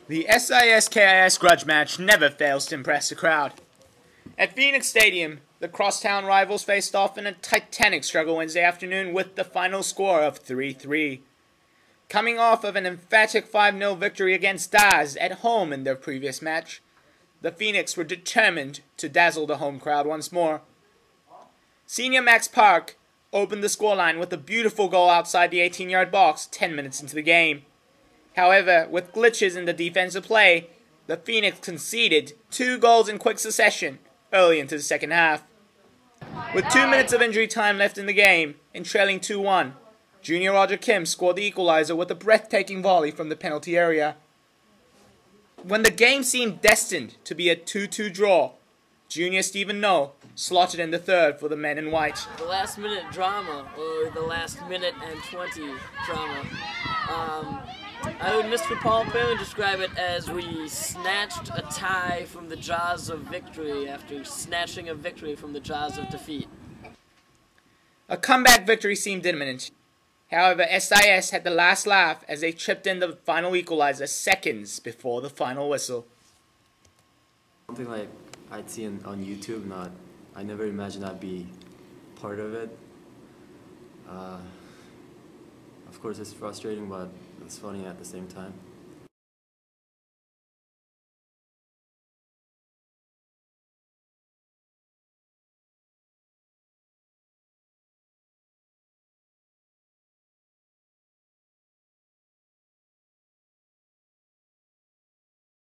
The SIS-KIS grudge match never fails to impress the crowd. At Phoenix Stadium, the crosstown rivals faced off in a titanic struggle Wednesday afternoon with the final score of 3-3. Coming off of an emphatic 5-0 victory against Daz at home in their previous match, the Phoenix were determined to dazzle the home crowd once more. Senior Max Park opened the scoreline with a beautiful goal outside the 18-yard box 10 minutes into the game. However, with glitches in the defensive play, the Phoenix conceded 2 goals in quick succession early into the second half. With 2 minutes of injury time left in the game and trailing 2-1, Junior Roger Kim scored the equalizer with a breathtaking volley from the penalty area. When the game seemed destined to be a 2-2 draw, Junior Stephen No slotted in the third for the men in white. The last minute drama, or the last minute and 20 drama. I would Mr. Paul Perrin describe it as we snatched a tie from the jaws of victory after snatching a victory from the jaws of defeat. A comeback victory seemed imminent. However, SIS had the last laugh as they chipped in the final equalizer seconds before the final whistle. Something like I'd see on YouTube, I never imagined I'd be part of it. Of course it's frustrating, but it's funny at the same time.